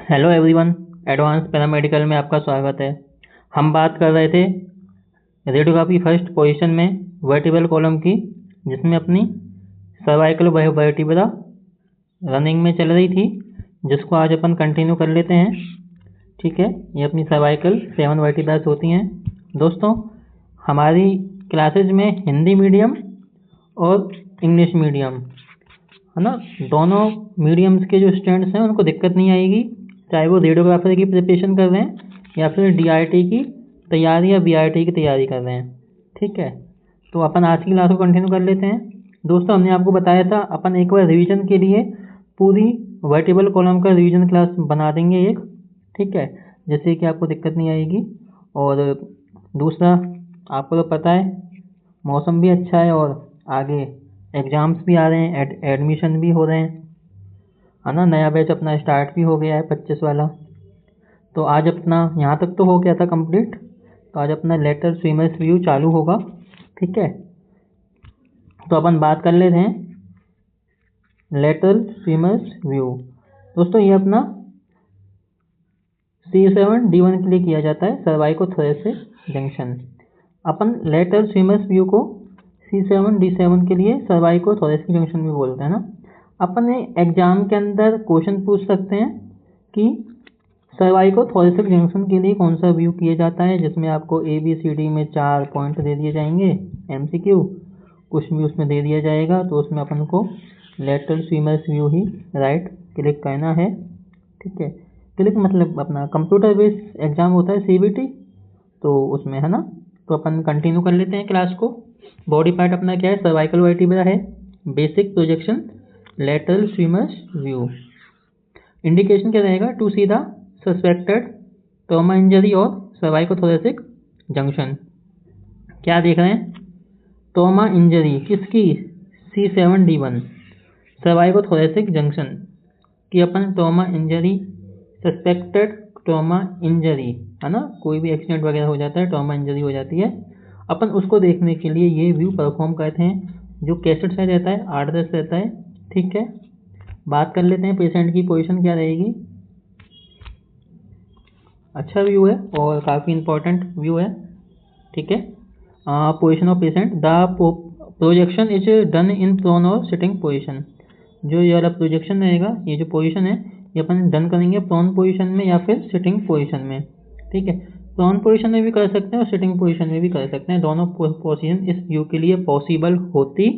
Hello everyone, advance paramedical में आपका स्वागत है। हम बात कर रहे थे रेडियोग्राफी फर्स्ट पोजीशन में वर्टिब्रल कॉलम की, जिसमें अपनी सर्वाइकल वर्टिब्रा रनिंग में चल रही थी, जिसको आज अपन कंटिन्यू कर लेते हैं। ठीक है, ये अपनी सर्वाइकल 7 वर्टिब्रास होती हैं। दोस्तों, हमारी क्लासेज में हिंदी मीडियम और इंग्लिश मीडियम है ना, दोनों मीडियम्स के जो स्टूडेंट्स हैं उनको दिक्कत नहीं आएगी, चाहे वो रेडियोग्राफर की प्रिपरेशन कर रहे हैं या फिर डीआरटी की तैयारी या बीआरटी की तैयारी कर रहे हैं। ठीक है, तो अपन आज की क्लास को कंटिन्यू कर लेते हैं। दोस्तों, हमने आपको बताया था अपन एक बार रिवीजन के लिए पूरी वर्टिब्रल कॉलम का रिवीजन क्लास बना देंगे एक। ठीक है, जैसे कि आपको दिक्कत नहीं आएगी। और दूसरा, आपको तो पता है मौसम भी अच्छा है और आगे एग्ज़ाम्स भी आ रहे हैं, एडमिशन भी हो रहे हैं, है ना। नया बैच अपना स्टार्ट भी हो गया है 25 वाला। तो आज अपना यहाँ तक तो हो गया था कंप्लीट, तो आज अपना लेटर स्विमर्स व्यू चालू होगा। ठीक है, तो अपन बात कर लेते हैं लेटर स्विमर्स व्यू। दोस्तों, ये अपना C7D1 के लिए किया जाता है, सर्वाइकोथोरेसिक जंक्शन। अपन लेटर स्विमर्स व्यू को C7D7 के लिए सर्वाइकोथोरेसिक जंक्शन भी बोलते हैं ना। अपन एग्जाम के अंदर क्वेश्चन पूछ सकते हैं कि सर्वाइकोथोरेसिक जंक्शन के लिए कौन सा व्यू किया जाता है, जिसमें आपको ABCD में 4 पॉइंट दे दिए जाएंगे, MCQ कुछ भी उसमें दे दिया जाएगा। तो उसमें अपन को लेटरल स्विमर्स व्यू ही राइट क्लिक करना है। ठीक है, क्लिक मतलब अपना कंप्यूटर बेस्ड एग्जाम होता है CBT, तो उसमें है ना। तो अपन कंटिन्यू कर लेते हैं क्लास को। बॉडी पार्ट अपना क्या है, सर्वाइकल वर्टिब्रा है, basic projection lateral swimmers view. Indication क्या रहेगा, to see the suspected trauma injury और सर्वाइकोथोरेसिक जंक्शन। क्या देख रहे हैं, ट्रॉमा इंजरी किसकी, C7D1 सर्वाइकोथोरेसिक जंक्शन की अपन trauma injury, suspected trauma injury है ना, कोई भी एक्सीडेंट वगैरह हो जाता है, ट्रॉमा इंजरी हो जाती है, अपन उसको देखने के लिए ये व्यू परफॉर्म करते हैं, जो कैसेट से रहता है, 8-10 रहता है। ठीक है, बात कर लेते हैं पेशेंट की पोजीशन क्या रहेगी। अच्छा व्यू है और काफ़ी इम्पोर्टेंट व्यू है। ठीक है, position of patient, the projection is done in prone और सिटिंग पोजीशन। जो ये वाला प्रोजेक्शन रहेगा, ये जो पोजीशन है, ये अपन डन करेंगे प्रोन पोजीशन में या फिर सिटिंग पोजीशन में। ठीक है, प्रोन पोजीशन में भी कर सकते हैं और सिटिंग पोजीशन में भी कर सकते हैं, दोनों पोजीशन इस व्यू के लिए पॉसिबल होती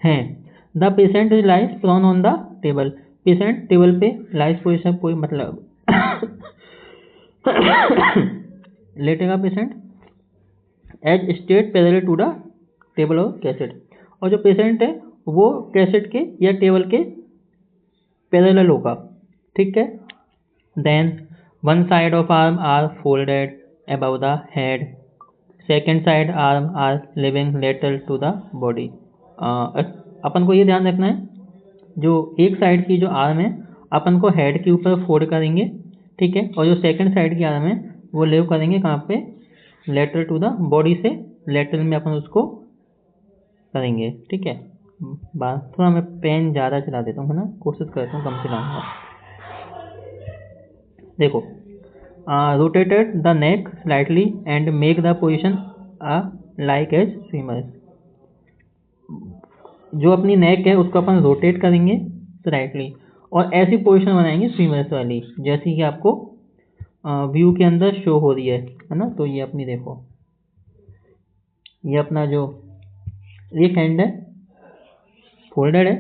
हैं। The patient lies prone on the table, patient table पे लाइज पोजीशन मतलब लेटेगा patient as state parallel to the table और कैसेट, और जो पेशेंट है वो कैसेट के या टेबल के पैरेलल होगा। ठीक है, then one side of arm are folded above the head, second side arm are living lateral to the body. अपन को ये ध्यान रखना है, जो एक साइड की जो आर्म है अपन को हेड के ऊपर फोल्ड करेंगे। ठीक है, और जो सेकंड साइड की आर्म है वो लेव करेंगे कहाँ पे, लेटरल टू द बॉडी से लेटरल में अपन उसको करेंगे। ठीक है, बात थोड़ा मैं पेन ज़्यादा चला देता हूँ है ना, कोशिश करता हूँ कम चलाऊँगा। देखो, rotated the neck slightly and make the position like as swimmers. जो अपनी नेक है उसको अपन रोटेट करेंगे स्लाइटली और ऐसी पोजीशन बनाएंगे स्विमर्स वाली, जैसी कि आपको व्यू के अंदर शो हो रही है ना। तो ये अपनी देखो, ये अपना जो एक हैंड है फोल्डेड है,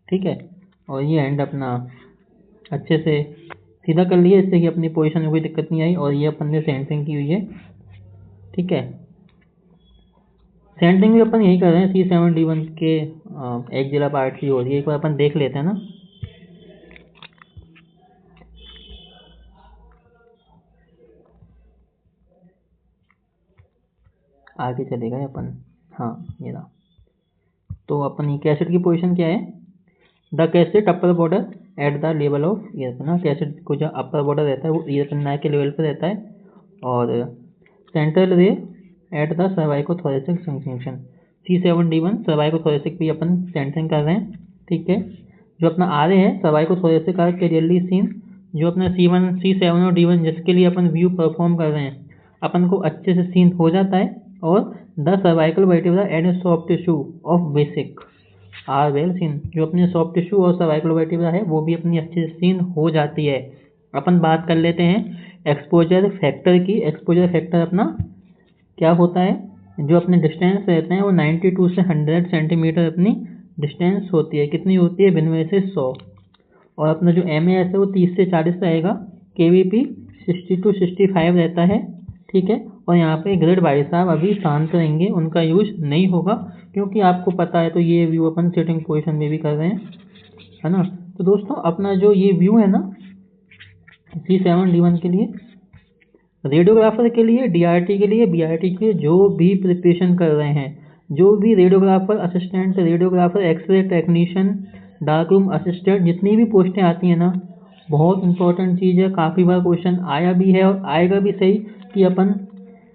ठीक है, और ये हैंड अपना अच्छे से सीधा कर लिया, इससे कि अपनी पोजीशन में कोई दिक्कत नहीं आई। और ये अपन ने सेंटरिंग की हुई है। ठीक है, सेंटरिंग भी अपन यही कर रहे हैं, C7D1 के एक्सिला पार्ट की हो रही है। एक बार अपन देख लेते हैं ना। आगे चलेगा ये अपन, हाँ ये रहा। तो अपन ये कैसेट की पोजीशन क्या है, the cassette upper border at the level of year, ना कैसेट को जो अपर बॉर्डर रहता है वो ईयर नाक के लेवल पर रहता है, और सेंट्रल रे एट द सर्वाइकोथोरेसिक जंक्शन। C7D1 सर्वाइकोथोरेसिक भी अपन सेंटरिंग कर रहे हैं। ठीक है, जो अपना आर है सर्वाइकोथोरेसिक आर क्लियरली सीन जो अपना C1 C7 और D1 जिसके लिए अपन व्यू परफॉर्म कर रहे हैं, अपन को अच्छे से सीन हो जाता है और the cervical vertebra and soft tissue of basic are well seen. जो अपने सॉफ्ट टिश्यू और सर्वाइकल वर्टिब्रा है वो भी अपनी अच्छे से सीन हो जाती है। अपन बात कर लेते हैं एक्सपोजर फैक्टर की। एक्सपोजर फैक्टर अपना क्या होता है, जो अपने डिस्टेंस रहते हैं वो 92 से 100 सेंटीमीटर अपनी डिस्टेंस होती है। कितनी होती है, बिनवे से 100। और अपना जो MAS है वो 30 से 40 रहेगा। KVP 60 to 65 रहता है, ठीक है। और यहाँ पे ग्रिड भाई साहब अभी शांत रहेंगे, उनका यूज नहीं होगा, क्योंकि आपको पता है तो ये व्यू अपन सिटिंग पोजीशन में भी कर रहे हैं, है ना। तो दोस्तों अपना जो ये व्यू है ना C7D1 के लिए, रेडियोग्राफर के लिए, DRT के लिए, BRT के लिए जो भी प्रिपरेशन कर रहे हैं, जो भी radiographer assistant, radiographer, x-ray technician, dark room assistant, जितनी भी पोस्टें आती हैं ना, बहुत इंपॉर्टेंट चीज़ है। काफ़ी बार क्वेश्चन आया भी है और आएगा भी सही कि अपन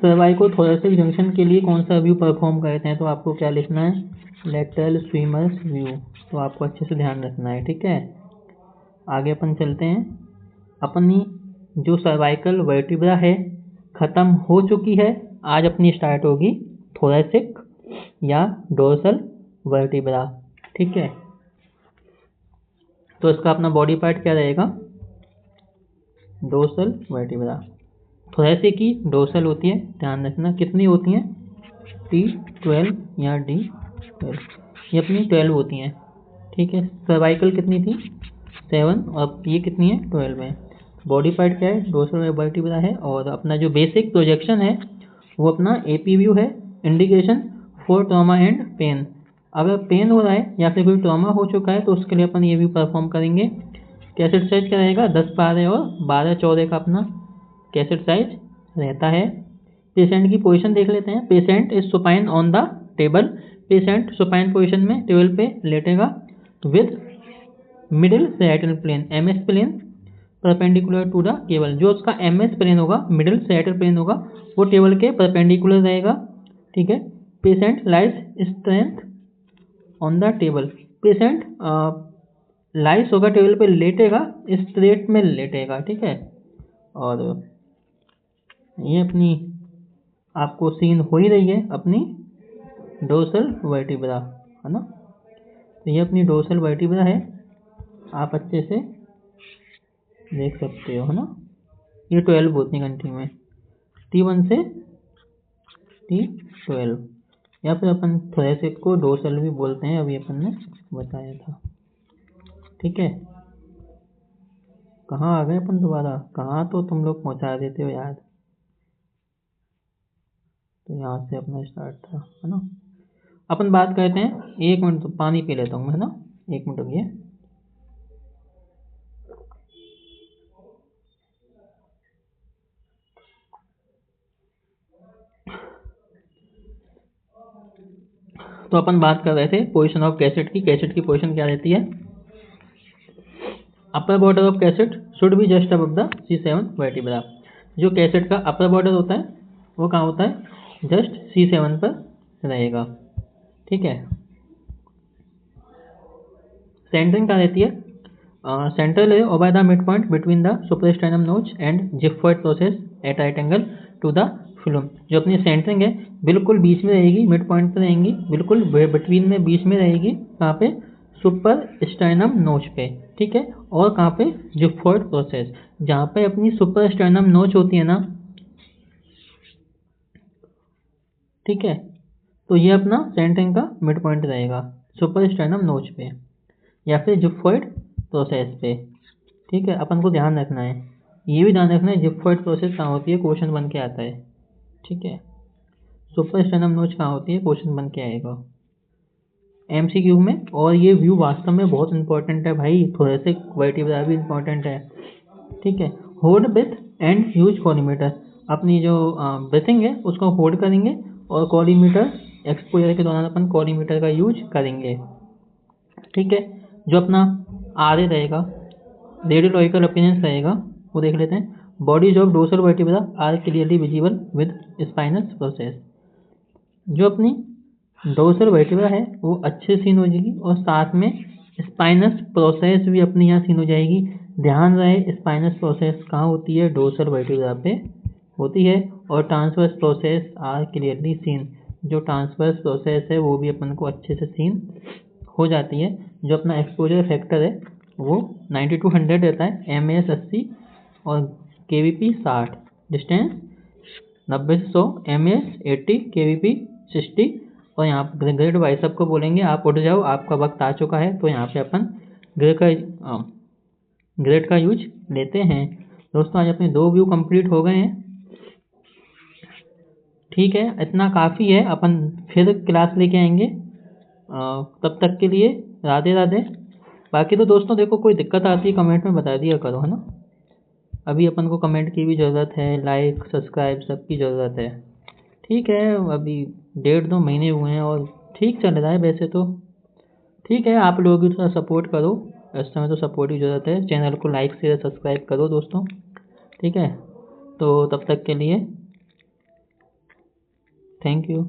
सर्वाइकल थोरेसिक जंक्शन के लिए कौन सा व्यू परफॉर्म करते हैं। तो आपको क्या लिखना है, लेटरल स्विमर्स व्यू। तो आपको अच्छे से ध्यान रखना है, ठीक है। आगे अपन चलते हैं। अपनी जो सर्वाइकल वर्टिब्रा है ख़त्म हो चुकी है, आज अपनी स्टार्ट होगी थोरेसिक या डोर्सल वर्टिब्रा, ठीक है। तो इसका अपना बॉडी पार्ट क्या रहेगा, डोर्सल वर्टिब्रा। थोरेसिक की डोर्सल होती है, ध्यान रखना कितनी होती हैं, T12 या D12, ये अपनी 12 होती हैं, ठीक है। सर्वाइकल कितनी थी, 7, और ये कितनी है, 12 है। बॉडी पार्ट क्या है, डोर्सल वर्टिब्रा है। और अपना जो बेसिक प्रोजेक्शन है वो अपना AP व्यू है, indication for trauma and pain. अगर पेन हो रहा है या फिर कोई ट्रॉमा हो चुका है तो उसके लिए अपन ये व्यू परफॉर्म करेंगे। कैसेट साइज क्या रहेगा, 10/12 और 12/14 का अपना कैसेट साइज रहता है। पेशेंट की पोजीशन देख लेते हैं। Patient is supine on the table. Patient supine position में टेबल पे लेटेगा with middle sagittal plane, MS plane perpendicular to the cable. जो उसका MS प्लेन होगा, मिडिल सैटल प्लेन होगा, वो टेबल के परपेंडिकुलर रहेगा, ठीक है। Patient lies strength on the table. Patient lies होगा टेबल पे, लेटेगा, स्ट्रेट में लेटेगा, ठीक है। और ये अपनी आपको सीन हो ही रही है अपनी डोर्सल वर्टिब्रा, है ना। तो ये अपनी डोर्सल वर्टिब्रा है, आप अच्छे से देख सकते हो, है ना। ये 12 होती है घंटी में, T1 से T12, या फिर अपन थोरेसिक को डोर्सल भी बोलते हैं, अभी अपन ने बताया था, ठीक है। कहाँ आ गए अपन दोबारा, कहाँ तो तुम लोग पहुँचा देते हो यार। तो यहाँ से अपना स्टार्ट था, है ना। अपन बात करते हैं, 1 मिनट तो पानी पी लेता हूँ मैं, है ना, 1 मिनट रुकिए। तो अपन बात कर रहे थे पोजीशन ऑफ कैसेट की। कैसेट की पोजीशन क्या रहती है, upper border of cassette should be just above the C7 vertebra. जो कैसेट का अपर बॉर्डर होता है वो कहाँ होता है, जस्ट C7 पर रहेगा, ठीक है। सेंटरिंग कहाँ रहती है, सेंट्रल है over the mid point between the suprasternal notch and xiphoid process at right angle to the film. जो अपनी सेंटरिंग है बिल्कुल बीच में रहेगी, मिड पॉइंट पर रहेंगी, बिल्कुल बिटवीन में बीच में रहेगी, कहाँ पे, सुपर स्टेनम नोच पे, ठीक है। और कहाँ पे, जिफॉइड प्रोसेस, जहाँ पे अपनी सुपर स्टेनम नोच होती है ना, ठीक है। तो ये अपना सेंटरिंग का मिड पॉइंट रहेगा सुपर स्टेनम नोच पे या फिर जिफॉइड प्रोसेस पे, ठीक है। अपन को ध्यान रखना है, ये भी ध्यान रखना है जिफॉइड प्रोसेस कहाँ होती है, क्वेश्चन बन के आता है, ठीक है। सुपर स्टेनम नोच कहाँ होती है, क्वेश्चन बन के आएगा MCQ में। और ये व्यू वास्तव में बहुत इंपॉर्टेंट है भाई, थोरेसिक वर्टिब्रा भी इंपॉर्टेंट है, ठीक है। Hold breath and use collimator. अपनी जो ब्रेथिंग है उसको होल्ड करेंगे और कॉलीमीटर, एक्सपोजर के दौरान अपन कॉलीमीटर का यूज करेंगे, ठीक है। जो अपना RA रहेगा, रेडियोलॉजिकल अपीयरेंस रहेगा, वो देख लेते हैं। Bodies of dorsal vertebra are clearly visible with spinous process. जो अपनी डोर्सल वर्टिब्रा है वो अच्छे सीन हो जाएगी और साथ में स्पाइनस प्रोसेस भी अपनी यहाँ सीन हो जाएगी। ध्यान रहे स्पाइनस प्रोसेस कहाँ होती है, डोर्सल वर्टिब्रा पे होती है, और transverse process are clearly seen. जो ट्रांसवर्स प्रोसेस है वो भी अपन को अच्छे से सीन हो जाती है। जो अपना एक्सपोजर फैक्टर है वो 90 to 100 रहता है, MS 80 और KVP 60, डिस्टेंस 90 से 100, MS 80, KVP 60। और यहाँ पर ग्रेड बाइसेप को बोलेंगे आप उठ जाओ, आपका वक्त आ चुका है। तो यहाँ पे अपन ग्रेड का यूज लेते हैं। दोस्तों आज अपने 2 व्यू कंप्लीट हो गए हैं। ठीक है, इतना काफ़ी है, अपन फिर क्लास लेके आएंगे। तब तक के लिए राधे राधे। बाकी तो दोस्तों देखो, कोई दिक्कत आती है कमेंट में बता दिया करो, है ना। अभी अपन को कमेंट की भी ज़रूरत है, लाइक सब्सक्राइब सबकी ज़रूरत है। ठीक है, अभी 1.5-2 महीने हुए हैं और ठीक चल रहा है वैसे तो। ठीक है, आप लोग भी थोड़ा सपोर्ट करो, इस समय तो सपोर्ट की ज़रूरत है। चैनल को लाइक शेयर सब्सक्राइब करो दोस्तों। ठीक है, तो तब तक के लिए थैंक यू।